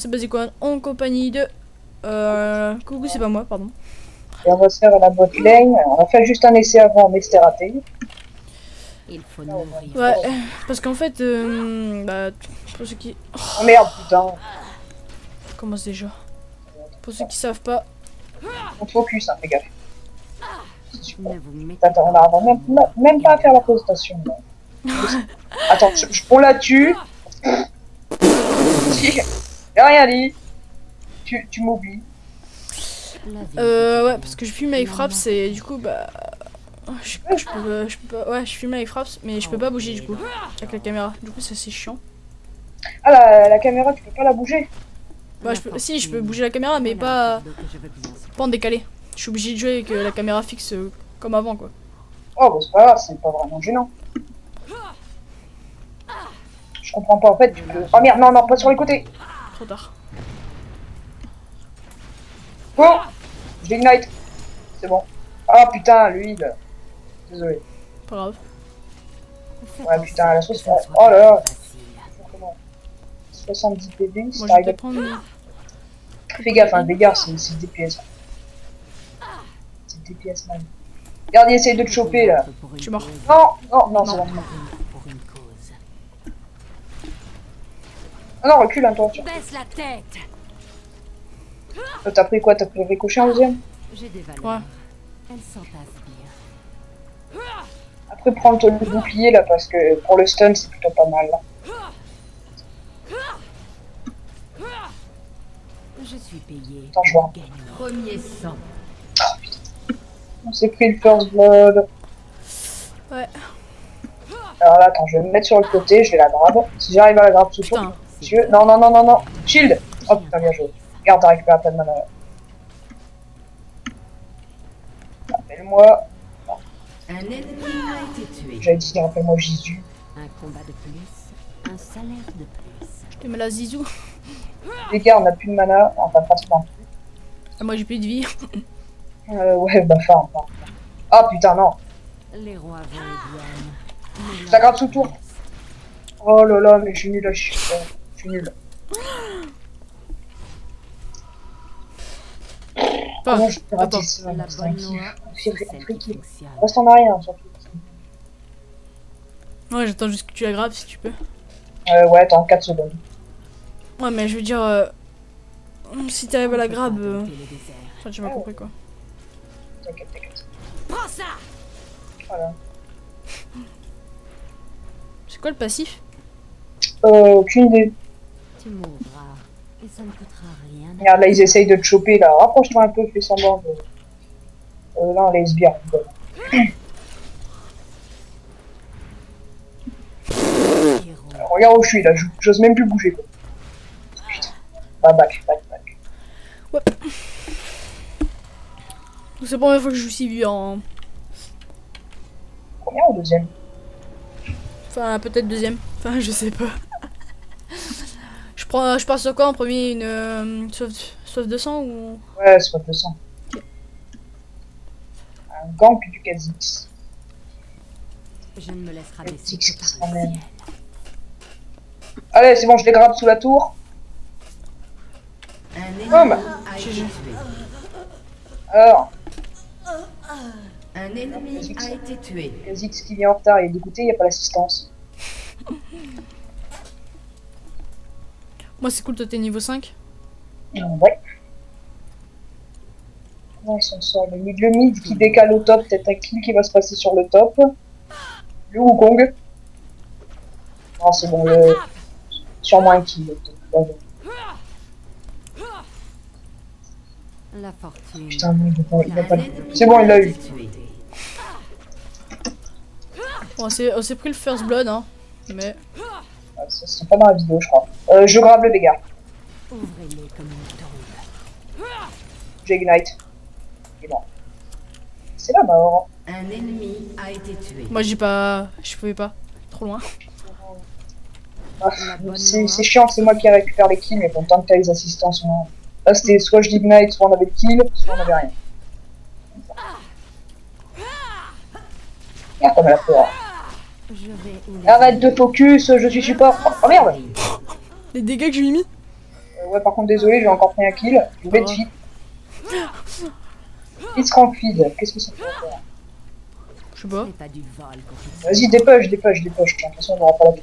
c'est Basic1 en compagnie de... Coucou, c'est pas moi, pardon. Et on va se faire la bot lane. On va faire juste un essai avant, mais c'était raté. Il faut nourrir. Ouais, parce qu'en fait, bah, pour ceux qui... Oh merde, putain. Commence déjà. Pour ceux qui savent pas... On te focus, hein, fais gaffe. Ne vous mettez Attends, on n'arrive même pas à faire la présentation. Attends, on la tue. J'ai rien dit. Tu m'oublies. la vie. Ouais, parce que je filme avec Fraps et du coup, bah... je peux pas... Ouais, je filme avec Fraps, mais je peux pas bouger du coup, avec la caméra. Du coup, ça c'est chiant. Ah, la caméra, tu peux pas la bouger. Bah, si, je peux bouger la caméra, mais pas en décalé. Je suis obligé de jouer avec la caméra fixe comme avant, quoi. Oh, bah c'est pas grave, c'est pas vraiment gênant. Je comprends pas, en fait, tu peux... Oh merde, non, non, pas sur les côtés. Trop tard. Oh, je l'ignite. C'est bon. Ah putain, lui, là. Désolé. Pas grave. Ouais, putain, la sauce... Oh là là. Comment 70 PV, Moi, c'est je vais arrivé. te prendre... Fais gaffe, hein, Veigar, c'est DPS. C'est DPS, man. Regarde, il essaye de te choper, là. Je suis mort. Non, non, non, c'est bon. Pour une cause. Ah non, recule un tour. Baisse la tête. T'as pris quoi? T'as pris le ricochet en deuxième? J'ai des valeurs. Ouais. Elles s'entassent bien. Après, prends le bouclier, là, parce que pour le stun, c'est plutôt pas mal, là. Je suis payé. Attends, je vois. Premier sang. On s'est pris le first blood. Ouais. Alors là, attends, je vais me mettre sur le côté, je vais la grab. Si j'arrive à la grab tout de suite. Putain. Si je... Non, non, non, non, non. Shield. Oh putain, bien joué. Garde, t'as récupéré plein de mana. Rappelle-moi. Un ennemi a été tué. J'avais dit, rappelle-moi Jésus. Un combat de plus. Un salaire de plus. Je te mets la zizou. Les gars, on a plus de mana. Enfin, pratiquement. Ah, moi, j'ai plus de vie. Ouais, bah, enfin. Ah putain, non. Les rois vont et viennent. Je la grabe sous le tour. Oh là là, mais je suis nul là, je suis nul. Comment je peux rater attends. ça? La C'est un bonne kiff. loi, C'est c'est celle un qui kiff. fonctionne. Reste en arrière, surtout. Ouais, j'attends juste que tu la grabes si tu peux. Ouais, attends, 4 secondes. Ouais, mais je veux dire... si t'arrives à la grab... Dompter le désert. Enfin, tu m'as compris, quoi. T'inquiète, t'inquiète. Prends ça. Voilà. C'est quoi le passif? Aucune idée. Tu mourras. Et ça ne coûtera rien. Regarde, là, ils essayent de te choper, là. Rapproche-toi un peu, fais semblant de... là, on les sbire. Regarde où je suis, là. J'ose même plus bouger, quoi. Putain. Bah, back. Ouais. C'est la première fois que je joue si en... Première ou deuxième? Enfin, peut-être deuxième. Enfin, je sais pas. Je pars sur quoi en premier? Une soif de sang ou... Ouais, c'est pas 200. Un gank du Kha'Zix. Je ne me laisse rabaisser Kha'Zix que qui par se le ramène. ciel. Allez, c'est bon, je les grabe sous la tour. Un ennemi Boum. a été tué. Alors, Un ennemi a été tué. Kha'Zix qui vient en retard, il est dégoûté, il n'y a pas l'assistance. Moi, c'est cool, toi, t'es niveau 5. Ouais. Comment ils s'en sortent? Le mid qui décale au top, peut-être un kill qui va se passer sur le top. Le Wukong. Non, c'est bon, le... Sûrement un kill. La fortune. Putain, non, il a pas... Un ennemi C'est bon, il l'a a eu. été tué. Bon, on s'est pris le first blood, hein. Mais... Ah, ça, c'est pas dans la vidéo, je crois. Je grave le Veigar. Ouvrez-les comme une tombe. J'ignite. Et bon. C'est la mort. Un ennemi a été tué. moi, j'ai pas... Je pouvais pas. Trop loin. Ah, c'est chiant, c'est moi qui récupère les kills, mais bon, tant que t'as les assistances, non. Là, c'était soit je l'ignite, soit on avait le kill, soit on avait rien. Merde, comme elle a peur. Je vais où les Arrête de focus, je suis support. Oh merde! Les dégâts que je lui ai mis. Ouais, par contre, désolé, j'ai encore pris un kill. Je vais te feed. It's feed. Qu'est-ce que ça fait faire? Je sais Ce pas. n'est pas du vol quand il Vas-y, dépêche. J'ai l'impression qu'on n'aura pas la vie.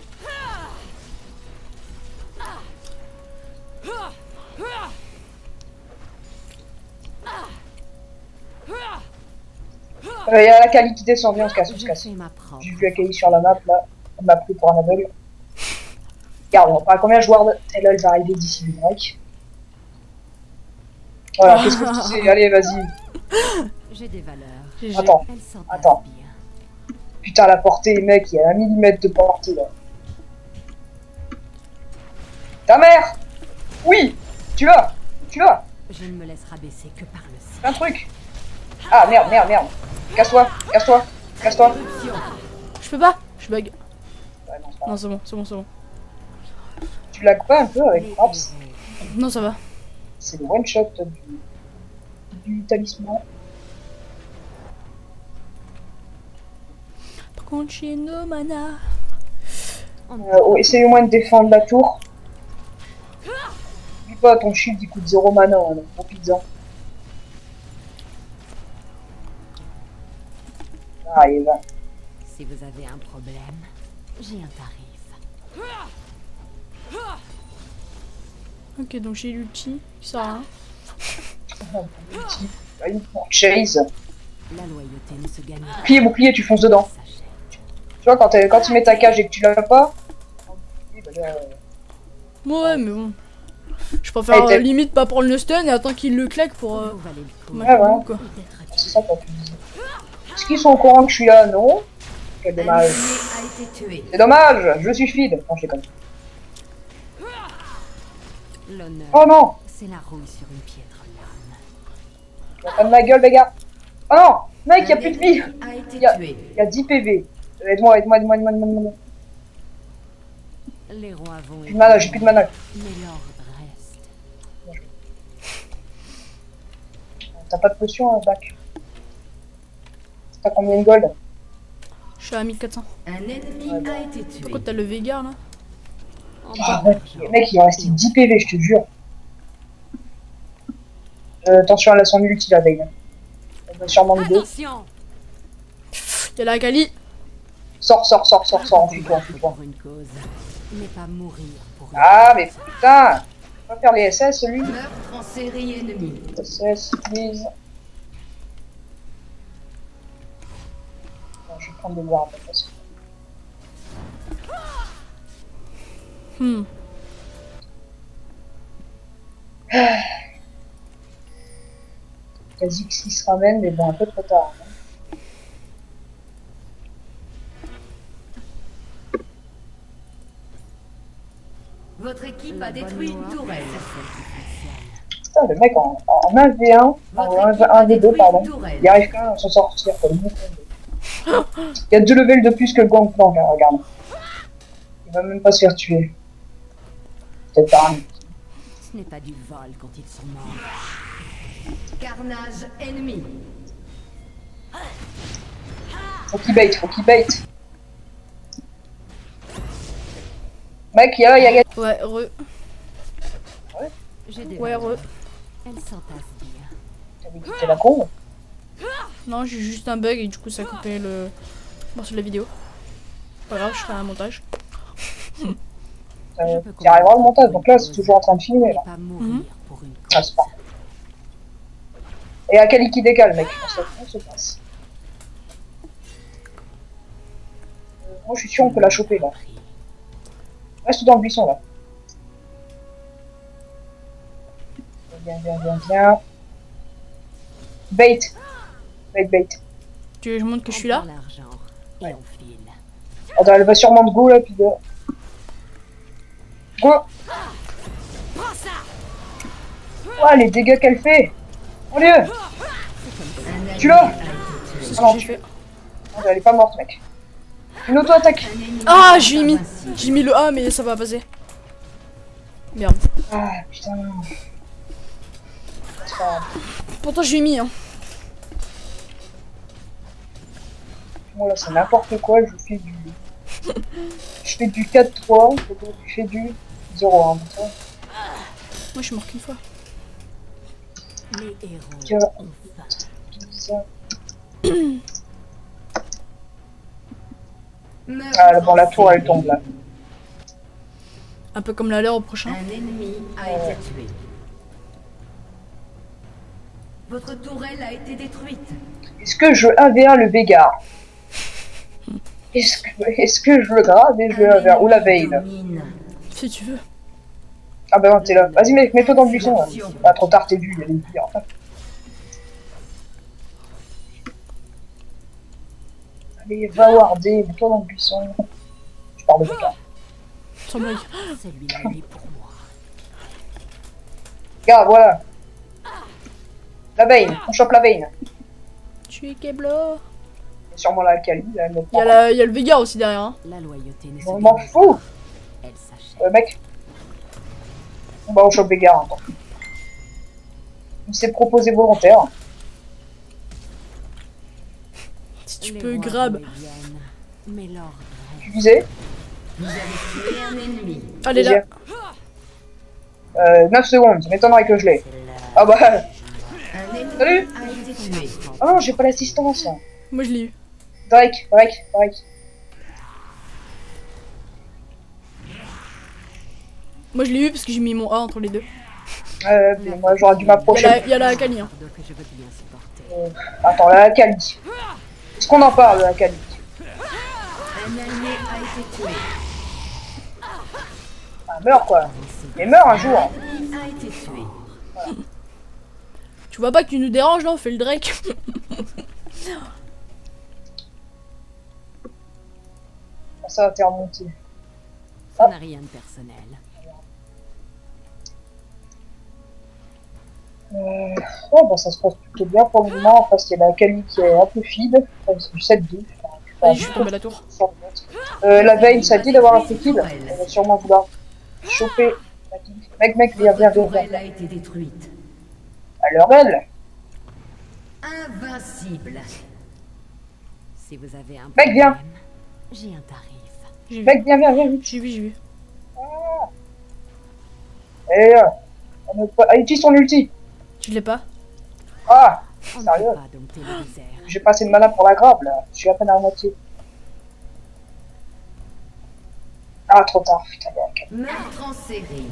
Il y a la Kali qui descend, viens, on se casse, on se Je casse. fais ma propre. J'ai vu la Kali sur la map, là. Elle m'a pris pour un aveugle. Regarde, on parle combien de joueurs et là, elle va arriver d'ici le break. Voilà, qu'est-ce que je disais? Allez, vas-y. J'ai des valeurs. GG. Attends, Elles s'entassent attends. bien. Putain, la portée, mec, il y a 1 millimètre de portée, là. Ta mère! Oui! Tu vas! Je ne me laisse rabaisser que par le sang. Fais un truc! Ah, merde. Casse-toi! Je peux pas. Je bug. Ouais, non, c'est pas grave. Non, c'est bon. Tu lags pas un peu avec Les Fraps? héros. Non, ça va. C'est le one shot du talisman. Par contre, j'ai no mana. Essaye au moins de défendre la tour. N'oublie pas, ton shield il coûte 0 mana, hein, donc profites-en. Ah, il va. Si vous avez un problème, j'ai un tarif. Ok, donc j'ai l'ulti. Qui sert à rien. Une pour chase. La loyauté ne se gagne pas. Bouclier, tu fonces dedans. Sachez. Tu vois, quand tu mets ta cage et que tu l'as pas. Ouais, mais bon. Je préfère Ouais, limite pas prendre le stun et attendre qu'il le claque pour. Vous valez le coup. Mettre le ouais. coup, quoi. Peut-être C'est ça quand tu dis. Est-ce qu'ils sont au courant que je suis là? Non. Quel un dommage. ennemi a été tué. C'est dommage, je suis feed. Non, je déconne. L'honneur, Oh non! c'est la rouille sur une piètre lame. Il pas de ma gueule, les gars. Oh non! Mec, il y a plus de vie! A été Il y a- tué. Il y a 10 PV. Aide-moi. Les rois vont Plus de mana, j'ai plus de mana. Mais l'ordre reste. T'as pas de potion, hein, Bac? T'as combien de gold? Je suis à 1400. Un ennemi Ouais, bah. a été tué. Pourquoi t'as le Veigar là? Ah, mec, il en restait 10 PV, je te jure. Attention, elle a son ulti, la veille. Elle va sûrement me deux. Attention. Y'a la Kali. Sors, enfuis-toi. Pour une cause, n'est pas mourir pour une Ah, mais putain! On va faire les SS, lui. meurtre en série ennemie. SS, please. Non, je vais prendre des wards, de toute façon. Quasi que s'il se ramène, mais bon, un peu trop tard. Hein. Votre équipe a détruit une tourelle. Putain, le mec en 1v1, en 1v2, pardon, il arrive quand même à s'en sortir comme une con. Il y a 2 levels de plus que le Gangplank, hein, regarde. Il va même pas se faire tuer. Peut-être pas. Ce n'est pas du vol quand ils sont morts. Carnage ennemi. Faut qu'il bait. Mec, il y a gagné. Ouais, J'ai des Ouais, valeurs. Elles s'entassent bien. T'avais quitté la con. Non, j'ai juste un bug et du coup ça a coupé le morceau de la vidéo. Pas grave, je ferai un montage. Tu arriveras au montage, donc là c'est toujours en train de filmer N'est là. pas mourir pour une Ah, c'est pas. Et à Kali qui décale, mec, on se passe. Moi je suis sûr on peut la choper là. Reste dans le buisson là. Viens. Bait. Tu veux que je montre que je suis On là? prend l'argent et on file. Attends, elle va sûrement de go là, puis de. Go! Ouais, les dégâts qu'elle fait! Mon dieu! Tu l'as? C'est ce Ah non, que j'ai fait. Non, elle est pas morte, mec. Une auto-attaque! Ah, j'ai mis le A, mais ça va passer. Merde. Ah, putain. C'est pas grave. Pourtant, je lui ai mis, hein. Moi là, c'est n'importe quoi, je fais du. Je fais du 4-3, je fais du 0-1. je suis mort qu'une fois. Les héros Que- ont faim. Ça. Ah, bon, la tour, elle tombe là. Un peu comme la leur au prochain. Un ennemi a été tué. Votre tourelle a été détruite. Est-ce que je 1v1 le Veigar? Est-ce que je le grave et je le 1v1 ou la Vayne? Domine. Si tu veux. Ah bah non, t'es là. Vas-y, mets-toi dans le buisson. Là. Ah, trop tard, t'es vu, il y a des pires. Allez, va warder, mets-toi dans le buisson. Je parle de Veigar. Sans blague. Celui-là est pour moi. Regarde, voilà. La Vayne, on chope la Vayne. Tu es Keblo. Il y a sûrement la Kali, là, elle me Il y a le Veigar aussi derrière. Hein. La loyauté ne se Je m'en gagne fous. pas. Elle s'achète. Mec. Bah, on chope Veigar. Hein, on s'est proposé volontaire. Si tu Les peux rois grab. viennent, mais l'ordre Tu disais Vous avez tué un ennemi. Allez là. 9 secondes, ça m'étonnerait que je l'ai. C'est l'heure. Ah bah. Un ennemi Salut. a été tué. Ah non, j'ai pas l'assistance. Moi je l'ai eu. Drake. Moi je l'ai eu parce que j'ai mis mon A entre les deux. Mais moi j'aurais dû Il y a m'approcher. il y a la Kali. Hein. Que je veux bien supporter. Attends, la Kali. Est-ce qu'on en parle de la Kali? Un allié a été tué. Ah, meurs quoi. Mais meurs un jour. Un ennemi a été tué. Tu vois pas que tu nous déranges là, on fait le Drake. Ça va faire remonter. Ça n'a rien de personnel. Ouais, bah ça se passe plutôt bien pour le moment. Enfin, c'est la Kali qui est un peu feed. Enfin, c'est du 7-2. Allez, je suis tombé à la tour. La veille, ça dit d'avoir un peu kill. Elle va sûrement vouloir choper. Mec, viens. Elle a été détruite. Alors elle. Invincible. Si vous avez un Mec, viens. problème, j'ai un tarif. J'ai vu. Mec, viens. J'ai vu. Et elle utilise son ulti. Tu l'ai pas. Ah, On ne sérieux? peut pas dompter le désert. J'ai pas assez de mana pour la grave là. Je suis à peine à la moitié. Ah, trop tard. Putain, Meurtre en série.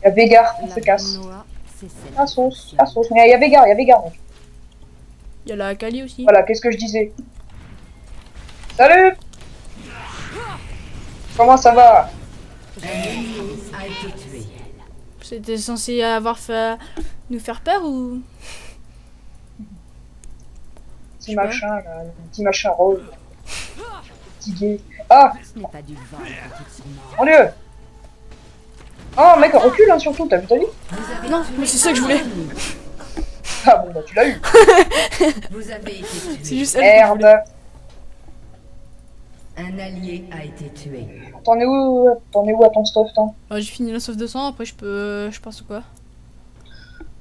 il y a Veigar, on La se casse. noix, c'est celle Ah, qui sauce. fonctionne. Mais il y a Veigar, mec. Il y a la Kali aussi. Voilà, qu'est-ce que je disais? Salut! Comment ça va? Un ennemi a été tué. C'était censé avoir fait nous faire peur ou. Petit machin là, un petit machin rose. Petit gay. Ah! Ce n'est pas du vol quand ils sont morts. Mon dieu! Oh mec, recule hein, surtout, t'as vu ta vie? Vous avez Non, tué mais c'est ça que je voulais. un ennemi. Ah bon bah tu l'as eu. Vous avez été C'est tué. juste elle que je voulais. Merde! Un allié a été tué. T'en es où à ton stuff toi? J'ai fini la sauce de sang, après je pense quoi.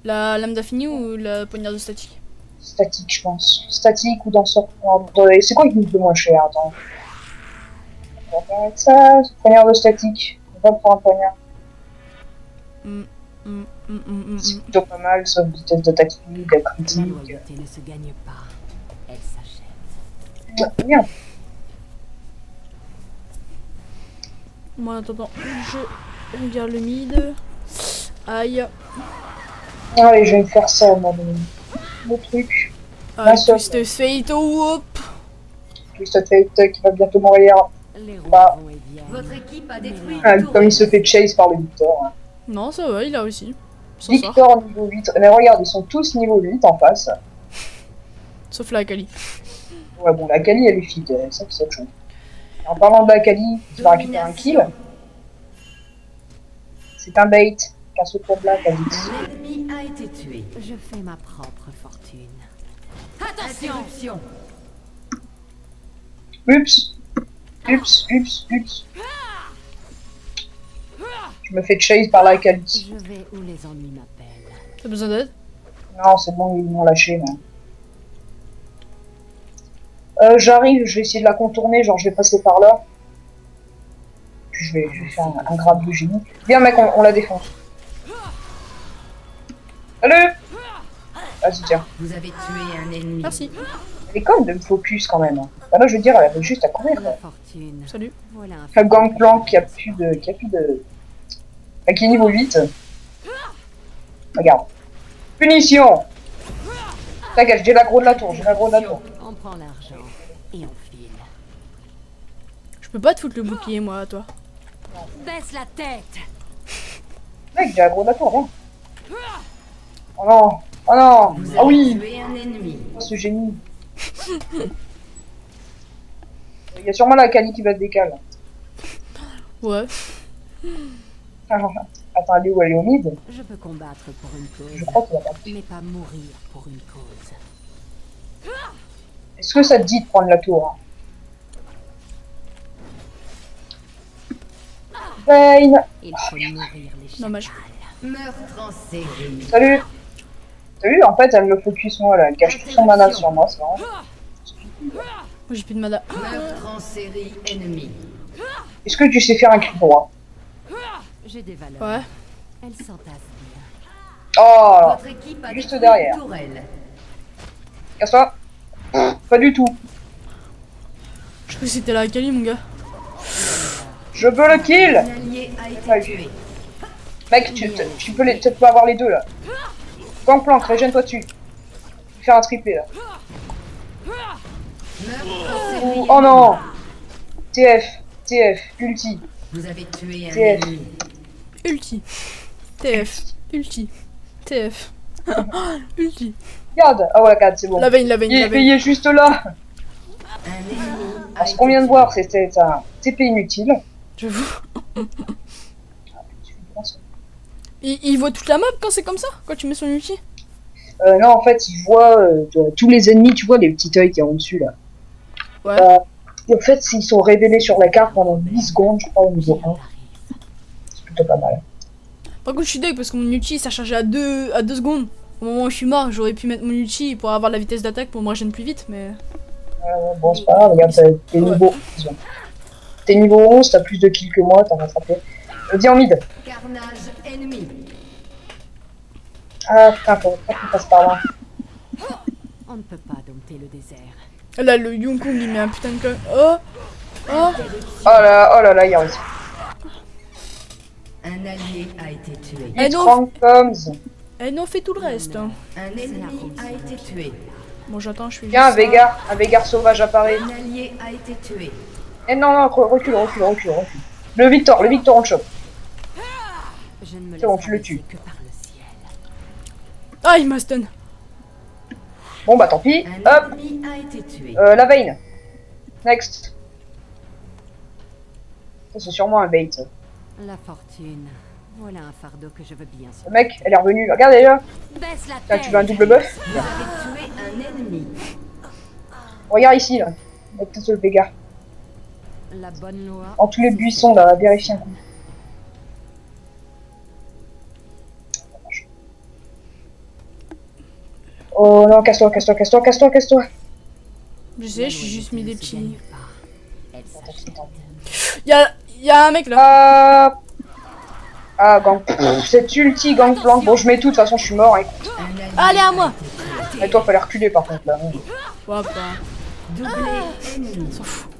La lame d'infini ou la poignarde de statique? Statique je pense. Statique ou danseur. C'est quoi qui coûte le moins cher? Attends. On va faire avec ça, poignard de statique. On va pour un poignard. C'est plutôt pas mal, sauf vitesse d'attaque fluide, la La critique. loyauté ne se gagne pas. Elle s'achète. Bien. Moi en attendant, je regarde le mid. Aïe. Allez, je vais me faire ça, moi, le truc. Ah, seule. Twisted Fate, oh, hop. Twisted Fate qui va bientôt mourir. Les rois Bah. vont et viennent. Votre équipe a détruit Ah, une comme il se tourelle. fait chase par le Victor. Non, ça va, il a aussi. S'en sort. Victor niveau 8. Mais regarde, ils sont tous niveau 8 en face. Sauf la Kali. Ouais, bon, la Kali, elle est fit. Ça, c'est autre chose. Et en parlant de la Kali, tu vas récupérer un kill. C'est un bait. Car ce tour-là, Kali. Un ennemi a été tué. Je fais ma propre fortune. Attention. Ups. Je me fais chase par la Kali. Je vais où les ennuis m'appellent. T'as besoin d'aide? Non, c'est bon, ils m'ont lâché, là. J'arrive, je vais essayer de la contourner, genre je vais passer par là. Puis je vais faire un grab de génie. Viens mec, on la défonce. Salut. Vas-y tiens. Vous avez tué un ennemi. Merci. Elle est conne de me focus quand même. Bah là je veux dire, elle avait juste à courir. La fortune. Salut. Voilà un Le gangplank qui a plus de... qui est niveau 8. Regarde. Punition. T'inquiète, j'ai l'aggro de la tour, On prend l'argent et on file. Je peux pas te foutre le bouclier, moi, à toi. Baisse la tête. Mec, j'ai l'aggro de la tour, viens. Oh non. Oh non. Vous Ah avez oui. tué un ennemi. Oh, ce génie. Il y a sûrement la Kali qui va te décaler. Ouais. Attends, elle est où? Elle est au mid? Je peux combattre pour une Je cause, crois qu'il va pas. mais pas mourir pour une cause. Est-ce que ça te dit de prendre la tour? Vayne. Il faut nourrir les Dommage. chacals. Meurtre en série. Salut. T'as vu, en fait, elle me focus moi là. Elle cache tout son mana sur moi, c'est vraiment. Moi, j'ai plus de mana. Meurtre en série ennemi. Est-ce que tu sais faire un cri droit? J'ai des valeurs. Ouais. Elles s'entassent bien. Oh, Votre équipe a juste détruit derrière. une tourelle. casse-toi. Pas du tout. Je crois que c'était la Kali, mon gars. Je veux le kill. Un allié a été Ouais. tué. Mec, tu peux avoir les deux là. Gangplank, régène-toi dessus. Je vais faire un triplé là. Meurtre en série. Oh non. TF, ulti. Vous avez tué un TF. ennemi. Ulti. TF. Ulti. TF. Ulti. Regarde. Ah ouais, regarde, c'est bon. La veine, la veine, la veine. Il est juste là. Un ennemi a Parce été qu'on vient de tué. voir, c'était un TP inutile. J'avoue. Il voit toute la map quand c'est comme ça? Quand tu mets son ulti? Non, en fait, il voit tous les ennemis, tu vois, les petits œils qu'il y a en dessus là. Ouais. Et en fait, ils sont révélés sur la carte pendant 10 secondes, je crois, au niveau 1. C'est plutôt pas mal. Par contre, je suis deg parce que mon ulti ça chargeait à 2 secondes. Au moment où je suis mort, j'aurais pu mettre mon ulti pour avoir la vitesse d'attaque pour me régénérer plus vite, mais. Bon, c'est pas grave, regarde, t'es niveau 11. T'es niveau 11, t'as plus de kills que moi, t'as rattrapé. Viens en mid. Carnage ennemi. Ah putain, faut pas qu'on passe par là. On ne peut pas dompter le désert. Là, le Yongkong il met un putain de clock. Oh! Oh! Oh là là, il y a réussi. Un allié a été tué. Eh It non. rank comes. Eh non, fait tout le reste. Hein. Un ennemi a été tué. Bon, j'attends, je fais Viens, juste ça. un Veigar sauvage apparaît. Un allié a été tué. Eh non, recule. Le Victor, on le chope. Je ne me C'est bon, laisse tu le arrêter tues. que par le ciel. Ah, il m'a stun. Bon bah tant pis. Un Hop, ennemi a été tué. la veine. Next. Ça c'est sûrement un bait. La fortune. Voilà un fardeau que je veux bien Le supporter. mec, elle est revenue. Regarde déjà. Baisse la Tiens, tête. tu veux un double buff? Vous avez tué un ennemi. Regarde ici là. Avec tout le Veigar. La bonne loi. En tous les buissons là, vérifie un coup. Oh non, casse-toi. Je sais, j'ai juste mis des petits. Elle s'agit. Y'a un mec là. Gang. Cette ulti gangplank. Bon, je mets tout, de toute façon, je suis mort. Hein. Un allié Allez, à moi. Et toi, fallait reculer par contre là. Ouais, bah. doublé ennemi. S'en fout.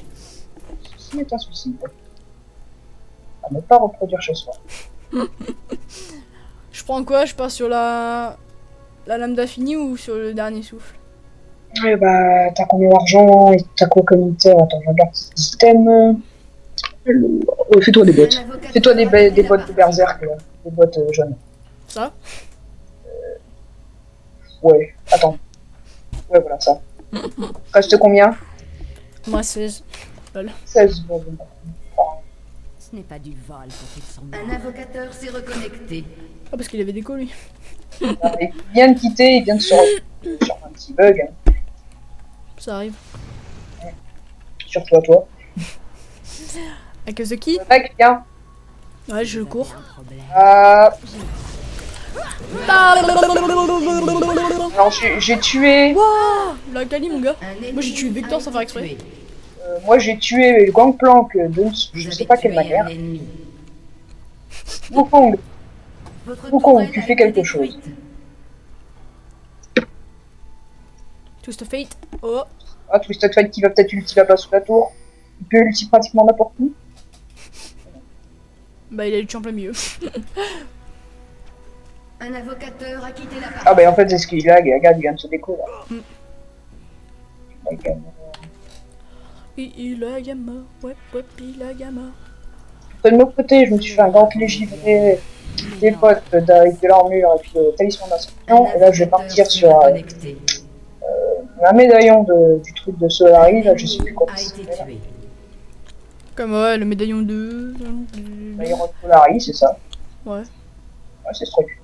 Ceci est un souci. À ne pas reproduire chez soi. Je prends quoi? Je pars sur la lame d'infini ou sur le dernier souffle? Ouais, bah, t'as combien d'argent et t'as quoi comme item? Attends, je regarde ce système. Ouais, fais-toi des bottes. Fais-toi des bottes de berserk, là. Des bottes jaunes. Ça? Ouais, attends. Ouais, voilà, ça. Reste combien? Moi 16. 16. Ouais, bon. Ce n'est pas du vol pour qu'ils sont morts. Un invocateur s'est reconnecté. Ah, parce qu'il avait déco lui. Il vient de quitter, il vient de sur un petit bug. Hein. Ça arrive. Surtout à toi. À cause de qui? Mec, viens. Ouais, je Vous avez cours. un problème. Alors, j'ai tué. Wouah, la Kali, mon gars. Un Moi, j'ai tué ennemi Vector a sans faire été exprès. tué. Moi j'ai tué le Gangplank de je sais pas quelle manière. Wukong, Wukong, tu fais quelque chose. Twist of Fate. Oh. Ah, Twisted Fate qui va peut-être ulti là-bas sous la tour. Il peut ulti pratiquement n'importe où. Bah il a eu le champ plein milieu. Un avocateur a quitté la Ah bah en fait c'est ce qu'il lag, regarde il vient de se déco là. Il a gamma, ouais, il a gamma. De l'autre côté, je me suis fait un gant légivré, des potes avec de l'armure et puis talisman d'ascension. Et là je vais partir sur un médaillon du truc de Solari, là je sais plus quoi. Comme ouais, le médaillon de... Médaillon de Solari, c'est ça. Ouais. Ouais, c'est ce truc.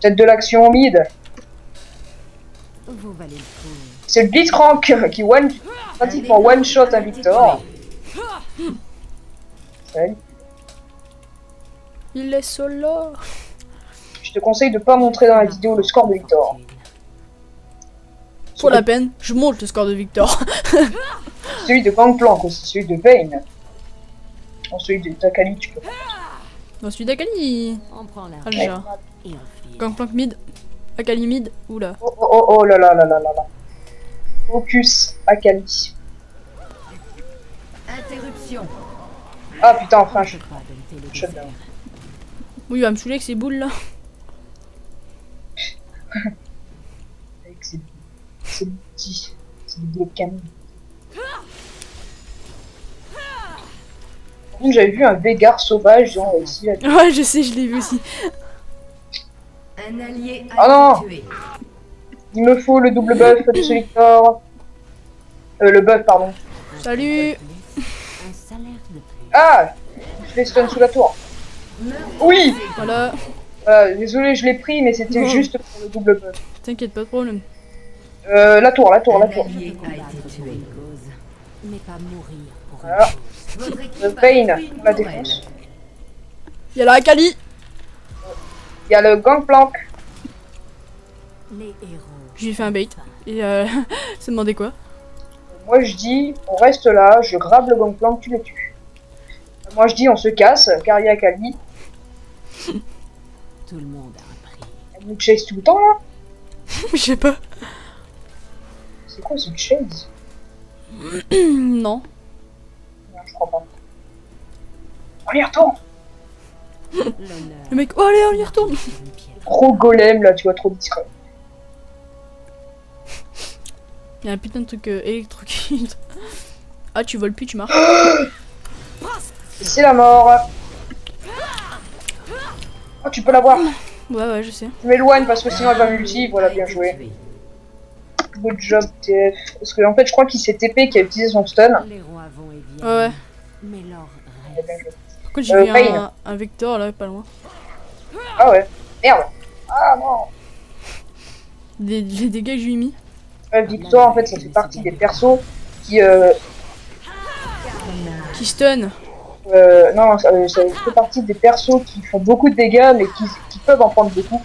Peut-être de l'action mid. Vous valez le coup. C'est le Blitzcrank qui pratiquement one shot un Victor. Salut. Il est solo. Je te conseille de pas montrer dans la vidéo le score de Victor. Pour la peine, je monte le score de Victor. Celui de Gangplank aussi, celui de Vayne. Non, celui de Takali, tu peux. Non, celui d'Akali. On prend la Alja. et on file. Gangplank mid. Akali mid. Oula. Oh oh oh là là là là là là. Focus Akali. Interruption. Ah putain, enfin je... Je peux pas dompter le Shutdown. désert. Oui, il va me saouler avec ses boules là. Avec ses petits... C'est des canons. Par contre, j'avais vu un Veigar sauvage genre ici. Ouais, je sais, je l'ai vu aussi. Un allié Ah a non. été tué. Il me faut le double buff de ce Victor. Le buff, pardon. Salut. Un salaire de plus. Ah, je fais stun sous la tour. Oui. Voilà. Désolé, je l'ai pris, mais c'était Non. juste pour le double buff. T'inquiète, pas de problème. La tour, la tour, la Un tour. allié a été tué. Mais pas mourir pour une Voilà. cause. Votre équipe a Vayne, détruit une la tourelle. défense. Il y a la Akali. Il y a le Gangplank. Les héros. Je lui ai fait un bait. Et ça demandait quoi? Moi je dis, on reste là, je grave le Gangplank, tu les tues. Moi je dis, on se casse, car il y a Akali. Tout le monde a un prix. Elle nous chase tout le temps là. Je sais pas. C'est quoi ce chase? Non. Non, je crois pas. On y retourne. L'honneur. Le mec, oh allez, on y retourne. Une pierre. Trop golem là, tu vois, trop discret. Il y a un putain de truc électrocute. Ah, tu voles plus, tu marches. C'est la mort. Oh, tu peux l'avoir. Ouais, je sais. Je m'éloigne parce que sinon elle va multi. Voilà, bien joué. Good job, TF. Parce que en fait, je crois qu'il s'est TP qui a utilisé son stun. Les rois vont et viennent. Ouais. Mais leur Il a bien reste. joué. Par contre, j'ai vu Vayne. un Vector là, pas loin. Ah ouais. Merde. Ah non. Les dégâts que je lui ai mis. Victor, en fait, ça fait partie des persos qui... Qui stun. non, ça fait partie des persos qui font beaucoup de dégâts, mais qui peuvent en prendre beaucoup.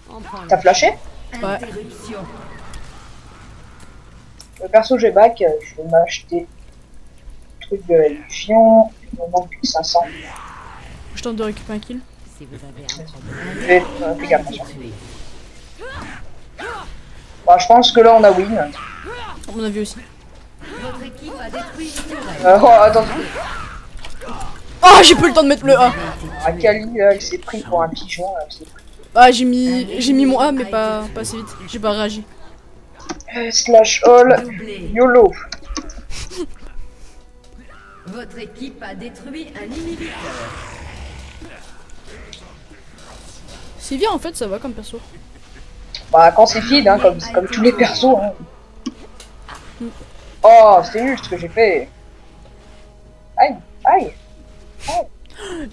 On prend T'as flashé? Ouais. Interruption. Le perso j'ai back, je vais m'acheter un truc de la Légion, il me manque plus que 500. Je tente de récupérer un kill. Si vous avez un Je problème. vais faire gaffe, attention. Tué. Bah, je pense que là on a win. À mon avis aussi. Votre équipe a détruit une tourelle. Oh, attends, Ah, j'ai pas eu le temps de mettre le A. Akali là, il s'est pris pour un pigeon. Là, il s'est pris. Ah, j'ai mis mon A, mais pas assez vite. J'ai pas réagi. Slash all, Doublé. YOLO. Votre équipe a détruit un inhibiteur. C'est bien en fait, ça va comme perso. Bah quand c'est feed, hein, comme tous les persos. Hein. Oh, c'était nul ce que j'ai fait. Aïe, aïe.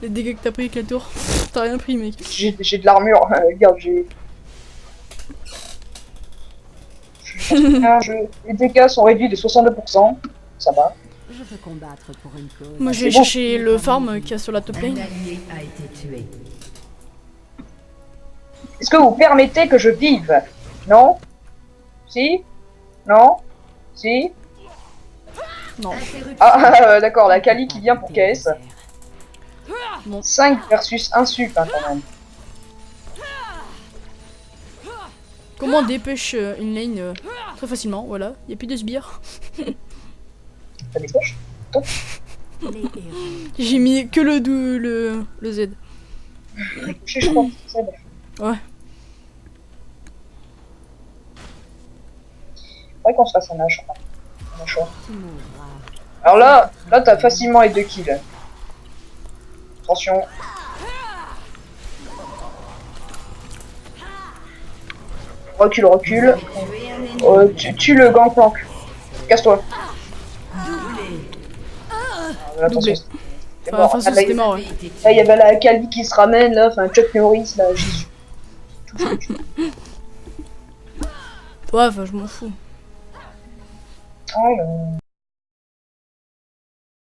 Les dégâts que t'as pris avec la tour. T'as rien pris, mec. J'ai de l'armure, regarde, j'ai... Les dégâts sont réduits de 62%, ça va. Je peux combattre pour une cause. Moi, je vais C'est bon. chercher le farm qu'il y a sur la top Un lane. allié a été tué. Est-ce que vous permettez que je vive? Non? Si? Non? Si? Non. Ah, d'accord, la Kali qui vient pour KS. Bon. 5 versus 1 sup, hein, quand même. Comment on dépêche une lane très facilement, voilà. Il n'y a plus de sbires. Ça dépêche. J'ai mis que le Z. Je crois que c'est ça. Ouais. Faudrait qu'on se fasse un H. Alors là t'as facilement les 2 kills. Attention. Recule, recule. Tue le gangplank. Casse-toi. Doublé. C'est Enfin, mort. enfin, c'était mort, ouais. Là, il y avait la Kali qui se ramène, là. Enfin, Chuck Norris, là, Jésus. Ouais, enfin, je m'en fous. Ah,